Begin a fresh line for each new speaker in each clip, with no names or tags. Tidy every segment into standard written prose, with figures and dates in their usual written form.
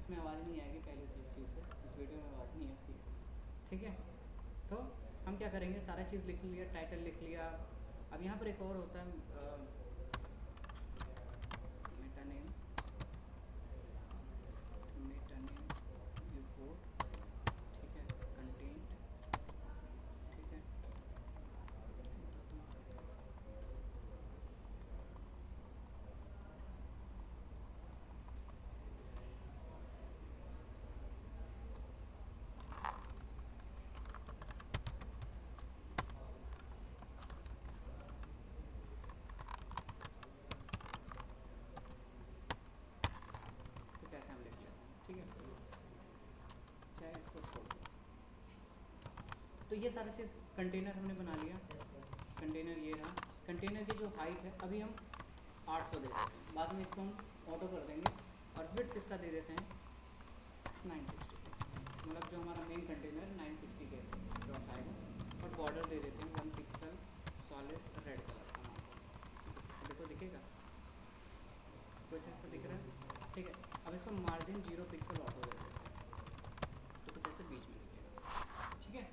इसमें आवाज़ नहीं आएगी पहले चीज़ से, इस वीडियो में आवाज़ नहीं आती है, ठीक है। तो हम क्या करेंगे, सारा चीज़ लिख लिया, टाइटल लिख लिया। अब यहाँ पर एक और होता है मेटा नेम, रिपोर्ट, ठीक है, कंटेंट, ठीक है। कुछ ऐसे हम लिख लेते हैं, ठीक है, चाहे इसको छोड़ दो। तो ये सारा चीज़ कंटेनर हमने बना लिया। कंटेनर ये रहा। कंटेनर की जो हाइट है अभी हम 800 दे देते हैं, बाद में इसको हम ऑटो कर देंगे। और विड्थ इसका दे देते हैं 960 पिक्सल, मतलब जो हमारा मेन कंटेनर 960 के क्रॉस आएगा। और बॉर्डर दे देते हैं 1 पिक्सल सॉलिड रेड कलर का हमारा, देखो दिखेगा कुछ ऐसा दिख रहा है, ठीक है। अब इसको मार्जिन 0 पिक्सल ऑटो दे देते हैं, तो कुछ ऐसे बीच में दिखेगा, ठीक है।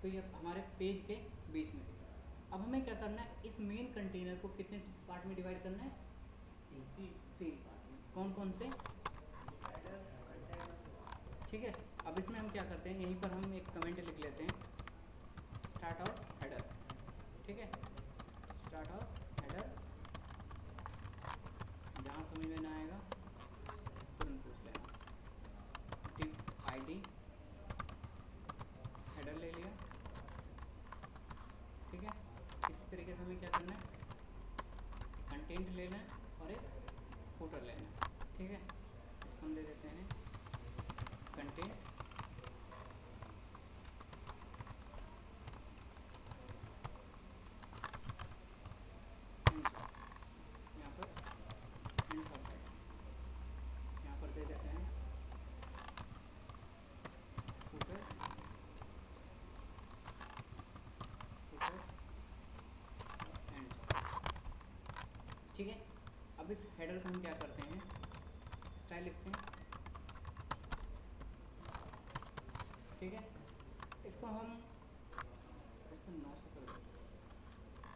तो ये हमारे पेज के बीच में दिखेगा। अब हमें क्या करना है, इस मेन कंटेनर को कितने पार्ट में डिवाइड करना है? तीन पार्ट में। कौन कौन से? ठीक है। अब इसमें हम क्या करते हैं, यहीं पर हम एक कमेंट लिख लेते हैं, स्टार्ट ऑफ हेडर, ठीक है। स्टार्ट ऑफ हेडर, जहाँ समझ में ना आएगा तुरंत पूछ लेना। टिप आईडी, हेडर ले लिया, ठीक है। इसी तरीके से हमें क्या करना है, कंटेंट लेना है और एक फुटर लेना है, ठीक है। इसको हम दे देते हैं कंटेंट, यहाँ पर यहाँ पर दे देते हैं फुटर, एंड, ठीक है। अब इस हेडर को हम क्या करते हैं, स्टाइल लिखते हैं, ठीक है। इसको हम इसको 900 कर देते हैं,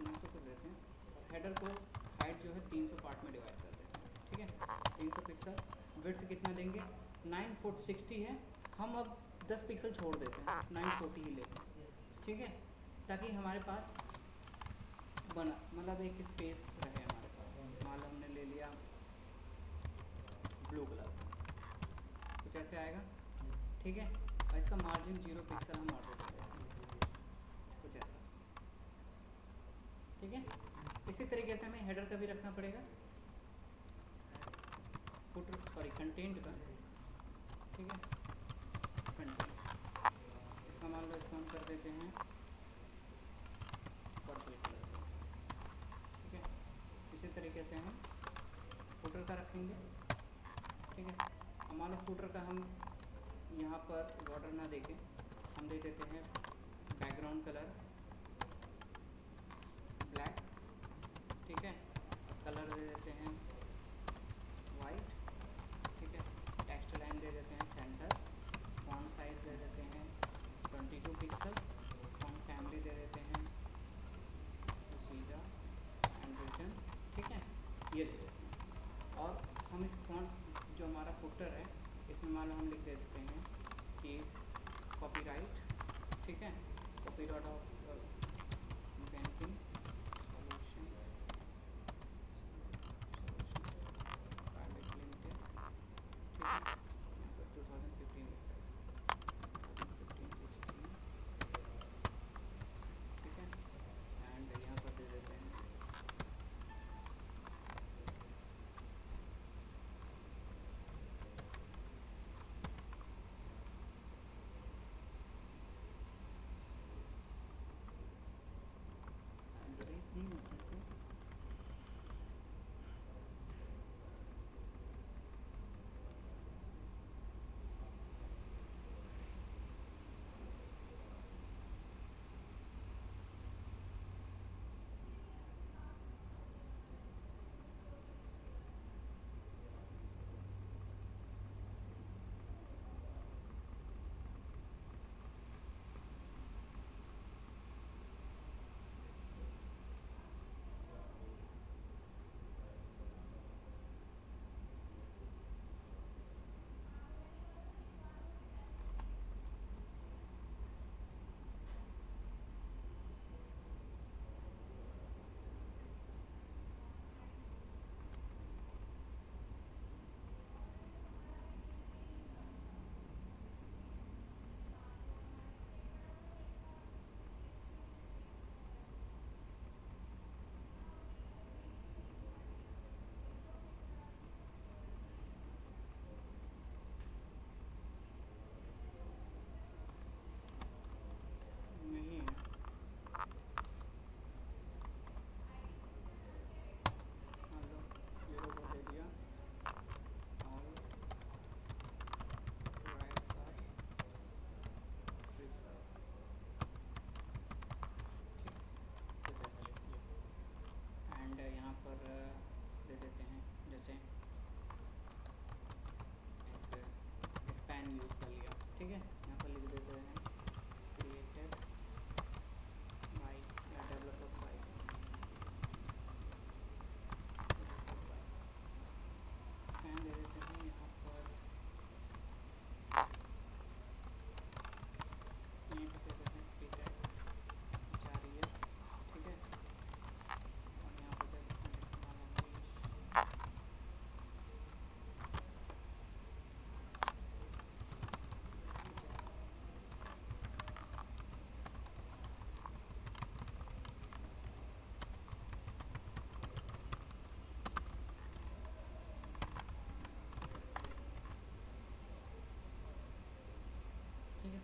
900 कर देते हैं। और हेडर को हाइट जो है 300 पार्ट में डिवाइड कर देते हैं, ठीक है। 300 पिक्सल, विड्थ कितना देंगे, 960 है, हम अब 10 पिक्सल छोड़ देते हैं, 940 ही लेते हैं, ठीक है। ताकि हमारे पास बना, मतलब एक स्पेस रहे हमारे पास। मान लो हमने ले लिया ब्लू कलर, कुछ ऐसे आएगा, ठीक है। और इसका मार्जिन 0 पिक्सल हम ऑर्डर कर देते हैं, कुछ ऐसा, ठीक है। इसी तरीके से हमें हेडर का भी रखना पड़ेगा, फुटर सॉरी कंटेंट का, ठीक है। कंटेंट, इसका मान लो इसको हम कर देते हैं पर्पल कलर, ठीक है। इसी तरीके से हम फुटर का रखेंगे, ठीक है। अब मान लो फुटर का हम यहाँ पर बॉर्डर ना देके हम दे देते हैं बैकग्राउंड कलर ब्लैक, ठीक है। कलर दे देते हैं वाइट, ठीक है। टेक्स्ट लाइन दे देते हैं सेंटर, फॉन्ट साइज दे देते हैं 22 पिक्सल, फॉन्ट फैमिली दे देते हैं सीधा एंड रिटन, ठीक है, ये दे देते हैं। और हम इस फॉन्ट जो हमारा फुटर है इसमें मान लो हम लिख देते हैं कि कॉपीराइट, ठीक है, copyright of banking solution private limited, ठीक है। यहाँ पर 2015 लिखता है, 2015-16, ठीक है। एंड यहाँ पर दे देते हैं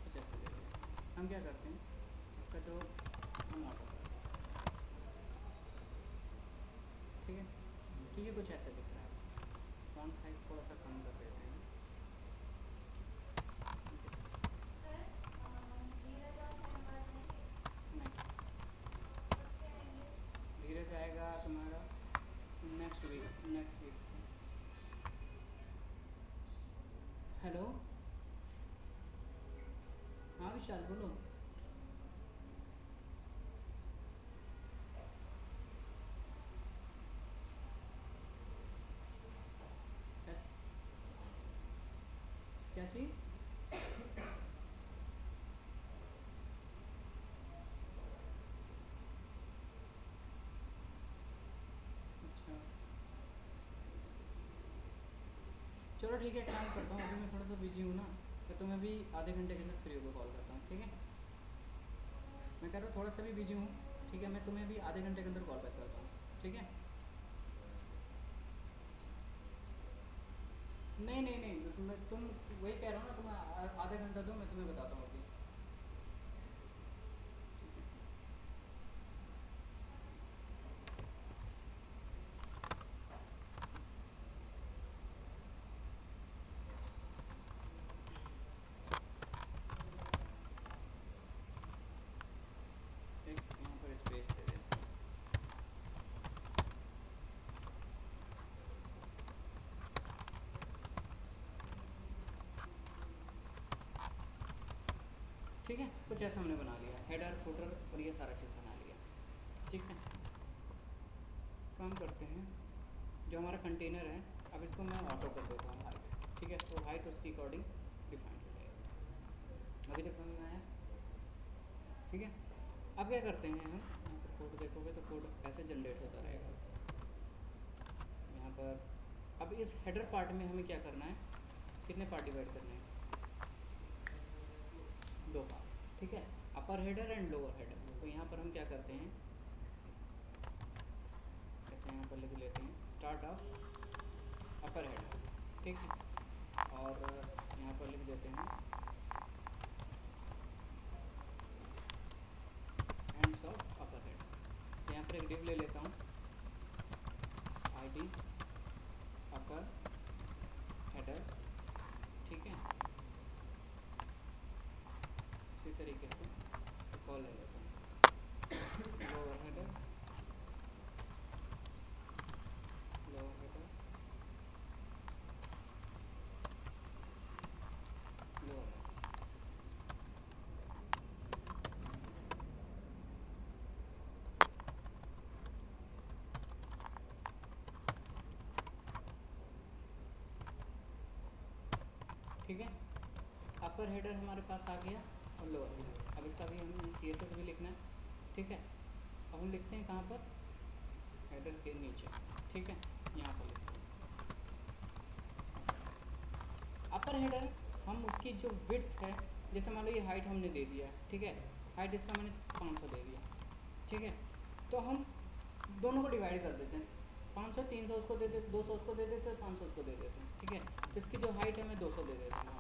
कुछ ऐसे दे दिया। हम क्या करते हैं, इसका जो हम ऑटो करते हैं, ठीक है। तो ये कुछ ऐसे दिख रहा है। फॉन्ट साइज थोड़ा सा कम कर देते हैं। नहीं, धीरज आएगा तुम्हारा नेक्स्ट वीक से। हेलो, हाँ विशाल बोलो। क्या क्या चीज़? अच्छा चलो ठीक है, काम करता हूँ, अभी मैं थोड़ा सा बिजी हूँ ना, तो तुम्हें भी आधे घंटे के अंदर फ्री होकर कॉल करता हूँ, ठीक है। मैं कह रहा हूँ थोड़ा सा भी बिजी हूँ, ठीक है, मैं तुम्हें भी आधे घंटे के अंदर कॉल बैक करता हूँ, ठीक है। नहीं नहीं नहीं, तुम वही कह रहा हूँ ना, तुम आधे घंटा दो, मैं तुम्हें बताता हूँ अभी। एक यहाँ पर स्पेस दे देते हैं। ठीक है, कुछ ऐसा हमने बना लिया, हेडर फुटर और ये सारा चीज़ बना लिया, ठीक है। काम करते हैं, जो हमारा कंटेनर है, अब इसको मैं ऑटो कर देता हूँ हाइट, ठीक है। तो हाइट उसके अकॉर्डिंग डिफाइन हो जाएगी। अभी तक समझ में आया, ठीक है। अब क्या करते हैं, हम यहाँ पर कोड देखोगे तो कोड ऐसे जनरेट होता रहेगा यहाँ पर। अब इस हेडर पार्ट में हमें क्या करना है, कितने पार्ट डिवाइड करने हैं, दो पार्ट, ठीक है। अपर हेडर एंड लोअर हेडर। तो यहाँ पर हम क्या करते हैं, जैसे यहाँ पर लिख लेते हैं स्टार्ट ऑफ अपर हेडर, ठीक है। और यहाँ पर लिख देते हैं एंड्स ऑफ अपर हेडर। तो यहाँ पर एक डिव ले लेता हूँ, आईडी अपर हेडर, ठीक है। इसी तरीके से कॉल ले लेता हूँ lower header, lower header, lower header, ठीक है। अपर हेडर हमारे पास आ गया और लोअर हेडर। अब इसका भी हमें CSS भी लिखना है, ठीक है। अब हम लिखते हैं कहाँ पर, हेडर के नीचे, ठीक है, यहाँ पर लिखते हैं अपर हेडर। हम उसकी जो विड्थ है, जैसे मान लो ये हाइट हमने दे दिया है, ठीक है, हाइट इसका मैंने 500 दे दिया, ठीक है। तो हम दोनों को डिवाइड कर देते हैं, 500 300 उसको दे देते, 200 उसको दे देते, 500 उसको दे देते हैं, ठीक है। तो इसकी जो हाइट है मैं 200 दे देता हूँ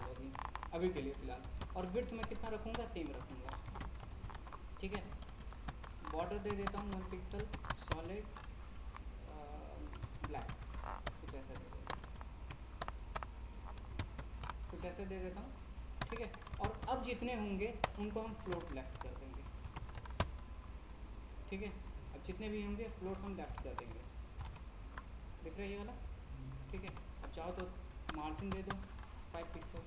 अभी के लिए फ़िलहाल। और विड्थ में कितना रखूँगा, सेम रखूँगा, ठीक है। बॉर्डर दे देता हूँ 1 पिक्सल सॉलिड ब्लैक, कुछ ऐसा दे देता हूँ, कुछ ऐसे दे देता हूँ, ठीक है। और अब जितने होंगे उनको हम फ्लोट लेफ्ट कर देंगे, ठीक है। अब जितने भी होंगे फ्लोट हम लेफ्ट कर देंगे, दिख रहा है ये वाला, ठीक है। अब चाहो तो मार्जिन दे दो 5 पिक्सल,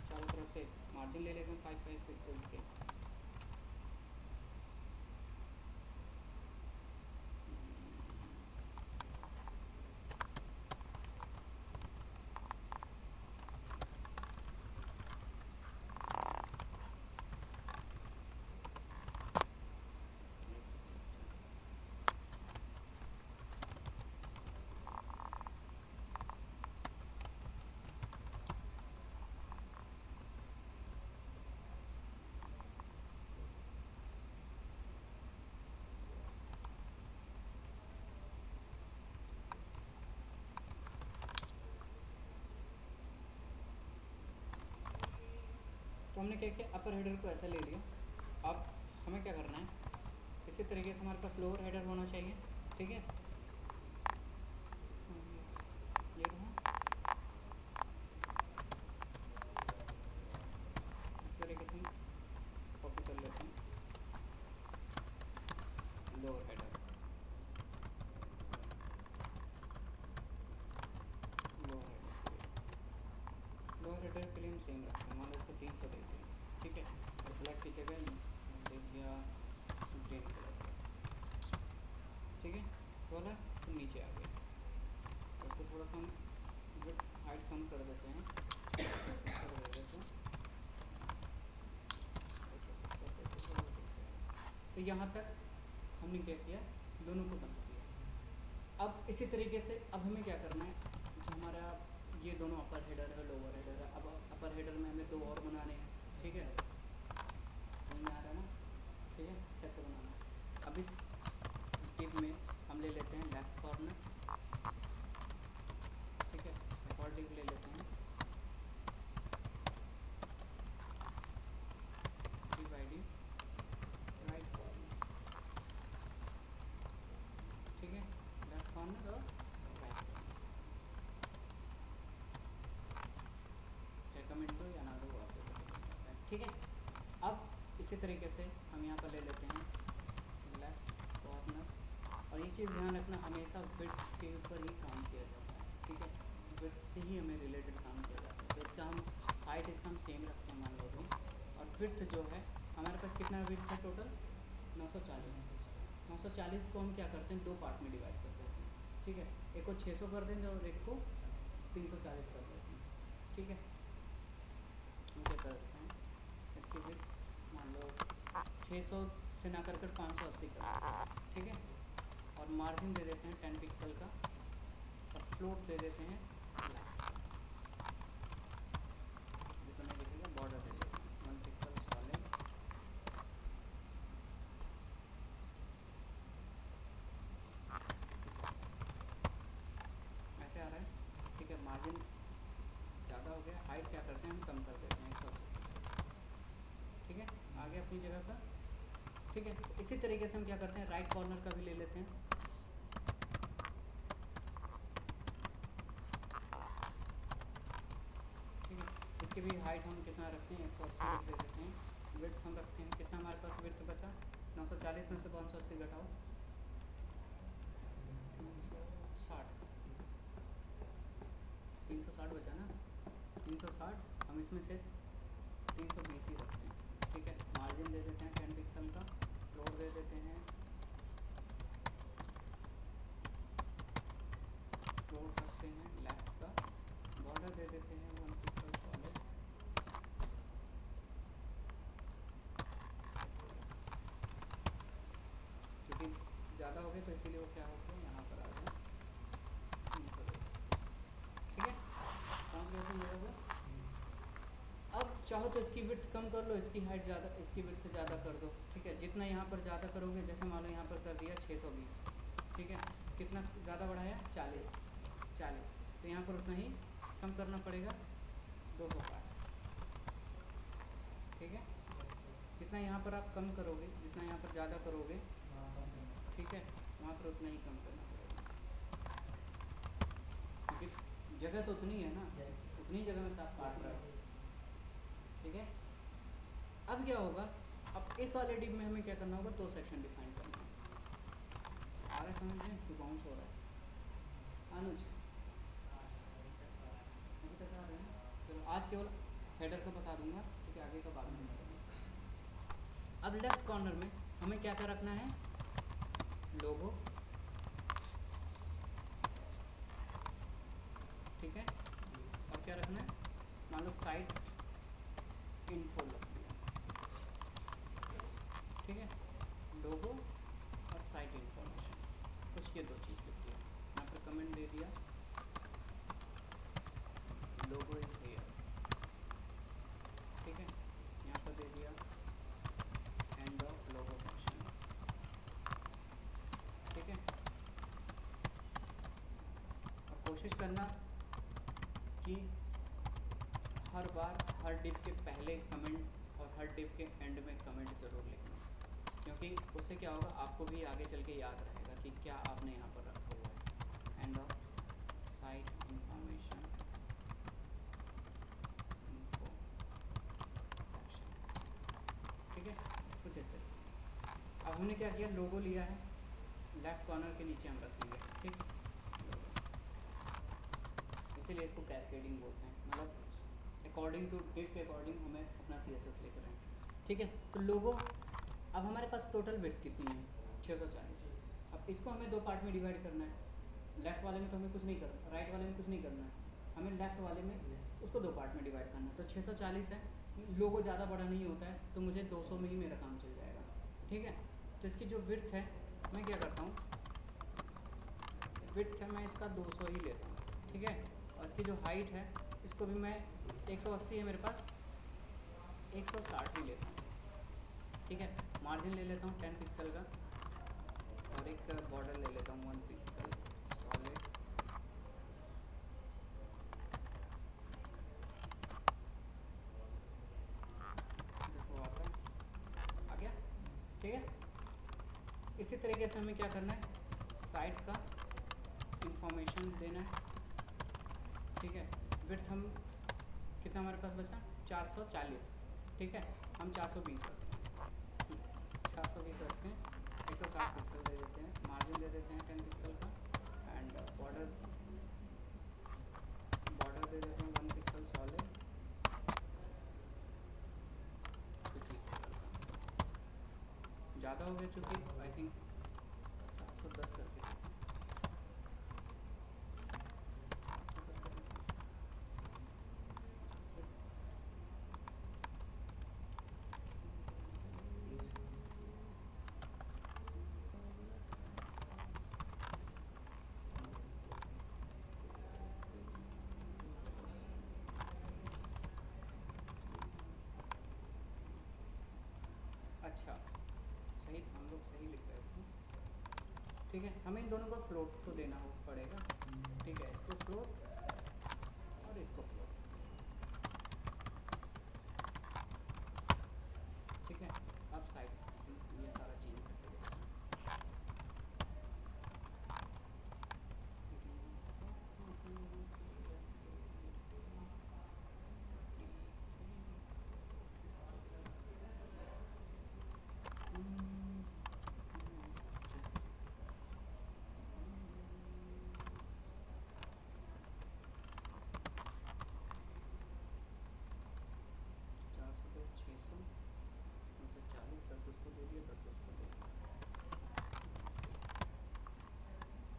चारों तरफ से मार्जिन ले लेते हैं 5 पिक्सल के। तो हमने क्या किया, अपर हेडर को ऐसा ले लिया। अब हमें क्या करना है, इसी तरीके से हमारे पास लोअर हेडर होना चाहिए, ठीक है। ये रहा, इस तरीके से कॉपी कर लेते हैं लोअर हेडर। लोअर हेडर के लिए हम सेम रखते हैं, मान लो इसको 300 दे दिया, ठीक है। और ब्लैक की जगह दे दिया ग्रीन कलर का, ठीक है। बोला तो नीचे आ गया, तो उसको थोड़ा सा हम हाइट कम कर देते हैं, कर देते हैं तो यहाँ तक हमने क्या किया, दोनों को बना दिया। अब इसी तरीके से अब हमें क्या करना है, जो हमारा ये दोनों अपर हेडर है लोअर हेडर है, अब अपर हेडर में हमें 2 और बनाने हैं, ठीक है। समझ में आ रहा है ना, ठीक है, कैसे बनाना है। अब इस टिप में हम ले लेते हैं लेफ्ट कॉर्नर, ठीक है, एक और टिप ले लेते हैं डिवाइडिंग राइट कॉर्नर, ठीक है, लेफ्ट कॉर्नर और राइट कॉर्नर, चाहे कमेंट दो या ना दो आपको, ठीक है। अब इसी तरीके से हम यहाँ पर ले लेते हैं लेफ्ट कॉर्नर, और ये चीज़ ध्यान रखना, हमेशा विड्थ के ऊपर ही काम किया जाता है, ठीक है, विड्थ से ही हमें रिलेटेड काम किया जाता है। तो इसका हम हाइट इसका हम सेम रखते हैं मान लो भी, और विड्थ जो है हमारे पास कितना विड्थ है टोटल 940। 940 को हम क्या करते हैं, 2 पार्ट में डिवाइड कर देते हैं, ठीक है। एक को 600 कर देंगे और एक को 340 कर देते हैं, ठीक है। हम क्या करते हैं, इसकी विड्थ मान लो 600 से ना कर 580 कर देते हैं, ठीक है। और मार्जिन दे देते हैं 10 पिक्सल का, और फ्लोट दे देते हैं जितना दिखेगा, बॉर्डर दे देते हैं 1 पिक्सल सॉलिड, ऐसे आ रहा है, ठीक है। मार्जिन ज़्यादा हो गया, हाइट क्या करते हैं हम कम कर देते हैं 180, ठीक है, आगे अपनी जगह पर, ठीक है। इसी तरीके से हम क्या करते हैं, राइट कॉर्नर का भी ले लेते हैं, ठीक है। इसके भी हाइट हम कितना रखते हैं 180 दे देते हैं, विड्थ हम रखते हैं कितना, हमारे पास विड्थ बचा 940 में से 580 घटाओ 360 बचा ना, 360 हम इसमें से 320 ही रखते हैं, ठीक है। मार्जिन दे देते हैं 10 पिक्सल का, फ्लोट दे देते हैं, फ्लोट रखते हैं लेफ्ट का, बॉर्डर दे देते हैं 1 पिक्सल सॉलिड, क्योंकि ज़्यादा हो गए तो इसीलिए वो क्या हो गया यहाँ पर आ गया 300, ठीक है। समझ गए तुम मेरे को। अब चाहो तो इसकी विड्थ कम कर लो, इसकी हाइट ज़्यादा, इसकी विड्थ ज़्यादा कर दो, ठीक है। जितना यहाँ पर ज़्यादा करोगे, जैसे मान लो यहाँ पर कर दिया 620, ठीक है, कितना ज़्यादा बढ़ाया 40, तो यहाँ पर उतना ही कम करना पड़ेगा 260, ठीक है। जितना यहाँ पर आप कम करोगे, जितना यहाँ पर ज़्यादा करोगे, ठीक है, वहाँ पर उतना ही कम करना पड़ेगा, क्योंकि जगह तो उतनी है ना, उतनी जगह में से आप काट रहे हो, ठीक है। अब क्या होगा, अब इस वाले डिप में हमें क्या करना होगा, 2 सेक्शन डिफाइन करना है। आ रहा है समझ में, तो बाउंस हो रहा है अनुज, अभी तक आ रहे हैं। चलो आज केवल हेडर का बता दूंगा, ठीक है, आगे का बाद में बताऊंगा। अब लेफ्ट कॉर्नर में हमें क्या क्या रखना है, लोगो, ठीक है, और क्या रखना है, मान लो साइट इन्फो रख दिया, ठीक है, लोगो और साइट इन्फॉर्मेशन, कुछ ये 2 चीज़ लिख दिया। यहाँ पर कमेंट दे दिया लोगो इज हियर, ठीक है, यहाँ पर दे दिया एंड ऑफ लोगो सेक्शन, ठीक है। और कोशिश करना कि हर बार हर डिव के पहले कमेंट और हर डिव के एंड में कमेंट ज़रूर लिखना, क्योंकि उससे क्या होगा, आपको भी आगे चल के याद रहेगा कि क्या आपने यहाँ पर रखा हुआ है। End of site information info section, ठीक है, कुछ इस तरीके से। अब हमने क्या किया, लोगो लिया है, लेफ़्ट कॉर्नर के नीचे हम रखेंगे, ठीक, इसीलिए इसको कैस्केडिंग बोलते हैं, मतलब अकॉर्डिंग टू डिव के अकॉर्डिंग हमें अपना CSS लेकर आए, ठीक है। तो लोगो, अब हमारे पास टोटल विड्थ कितनी है, 640। अब इसको हमें दो पार्ट में डिवाइड करना है। लेफ़्ट वाले में तो हमें कुछ नहीं करना, राइट वाले में कुछ नहीं करना है, हमें लेफ़्ट वाले में उसको दो पार्ट में डिवाइड करना है। तो 640 है, लोगो ज़्यादा बड़ा नहीं होता है, तो मुझे 200 में ही मेरा काम चल जाएगा, ठीक है। तो इसकी जो विड्थ है, मैं क्या करता हूँ, विड्थ है मैं इसका 200 ही लेता हूँ, ठीक है। और इसकी जो हाइट है, इसको भी मैं 180 है मेरे पास, 160 ही लेता हूँ, ठीक है। मार्जिन ले लेता हूँ 10 पिक्सल का, और एक बॉर्डर ले लेता हूँ 1 पिक्सल सॉलिड। देखो आ गया, ठीक है। इसी तरीके से हमें क्या करना है, साइट का इंफॉर्मेशन देना है, ठीक है। विड्थ हम कितना हमारे पास बचा, 440, ठीक है। हम 420 रखते हैं, 420 रखते हैं, 160 पिक्सल दे देते हैं, मार्जिन दे देते हैं 10 पिक्सल का, एंड बॉर्डर दे देते हैं 1 पिक्सल सॉलिड, कुछ इस तरह का। ज़्यादा हो गया चूँकि आई थिंक 410 करके, अच्छा सही था, हम लोग सही लिख रहे थे, ठीक है। हमें इन दोनों को फ्लोट तो देना हो पड़ेगा, ठीक है। इसको फ्लोट और इसको फ्लोट, ठीक है। अब साइड ये सारा चेंज करके देखते हैं।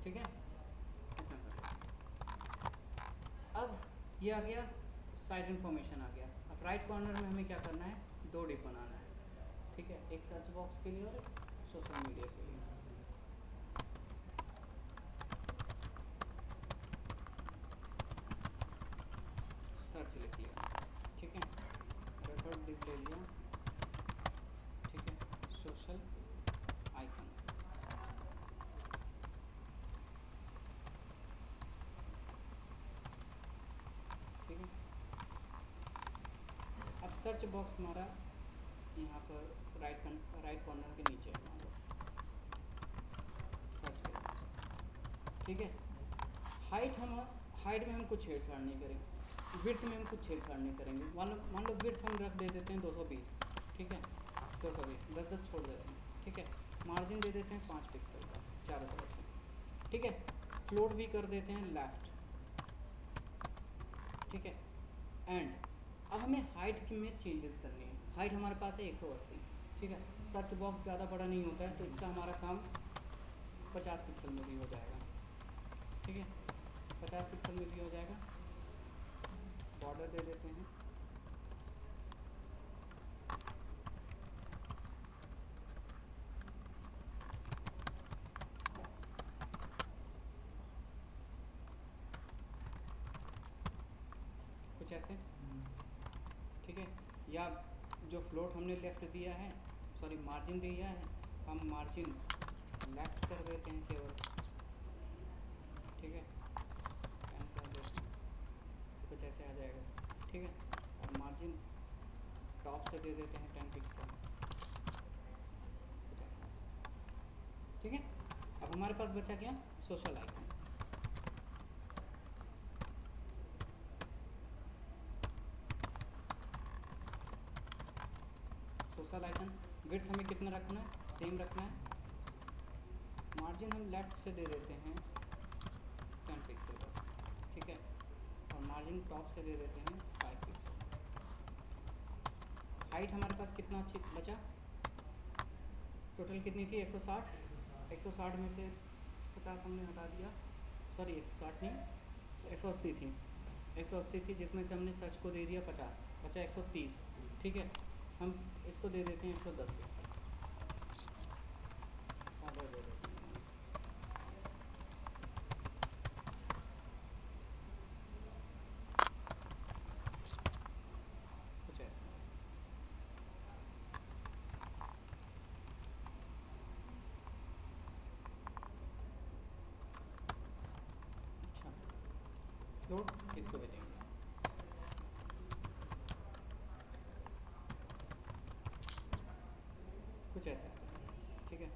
ठीक है, इतना कर लेते। अब ये आ गया, साइट इन्फॉर्मेशन आ गया। अब राइट कॉर्नर में हमें क्या करना है, दो डिप बनाना है, ठीक है। एक सर्च बॉक्स के लिए और एक सोशल मीडिया के लिए। सर्च लिख लिया, ठीक है। रेकॉर्ड डिप ले लिया, ठीक है। सोशल आइकन, ठीक है। अब सर्च बॉक्स हमारा यहाँ पर राइट कॉर्नर के नीचे है, मान लो सर्च करें, ठीक है। हाइट में हम कुछ छेड़छाड़ नहीं करेंगे, विड्थ में हम कुछ छेड़छाड़ नहीं करेंगे। मान लो विड्थ हम रख दे देते हैं 220, ठीक है। 220 10 छोड़ देते हैं, ठीक है। मार्जिन दे देते हैं 5 पिक्सल का चारों तरफ से, ठीक है। फ्लोट भी कर देते हैं लेफ़्ट, ठीक है। एंड अब हमें हाइट में चेंजेस करनी है। हाइट हमारे पास है 180, ठीक है। सर्च बॉक्स ज़्यादा बड़ा नहीं होता है, तो इसका हमारा काम 50 पिक्सल में भी हो जाएगा, ठीक है। 50 पिक्सल में भी हो जाएगा। बॉर्डर दे देते हैं, कुछ ऐसे, ठीक है। या जो फ्लोट हमने लेफ़्ट दिया है, सॉरी मार्जिन दिया है, हम मार्जिन लेफ़्ट कर देते हैं केवल, ठीक है। एंड कर देते हैं, कुछ ऐसे आ जाएगा, ठीक है। मार्जिन टॉप से दे देते हैं 10 पिक्सल, कुछ ऐसा। ठीक है, अब हमारे पास बचा क्या, social icon. Social icon width हमें कितना रखना है, सेम रखना है। मार्जिन हम लेफ्ट से दे देते हैं 10 पिक्सल बस, ठीक है, और मार्जिन टॉप से दे देते हैं 5 पिक्सल। हाइट हमारे पास कितना बचा, टोटल कितनी थी 160, 160 में से 50 हमने हटा दिया, सॉरी 160 नहीं 180 थी, 180 थी, जिसमें से हमने सर्च को दे दिया 50, बचा 130। ठीक है, हम इसको दे देते हैं 110 पिक्सल, ऑर्डर दे देते हैं, कुछ ऐसा। अच्छा, फ्लोट इसको भी देंगे, कुछ ऐसा। ठीक है,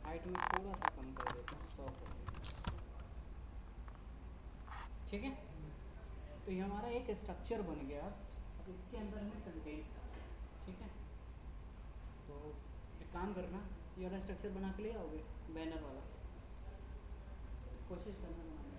हाइट में थोड़ा सा कम कर देते हैं, 100 कर देते हैं। ठीक है, तो ये हमारा एक स्ट्रक्चर बन गया। अब इसके अंदर हमें कंटेंट डालना है। ठीक है, तो एक काम करना, ये वाला स्ट्रक्चर बना के ले आओगे, बैनर वाला, कोशिश करना बनाने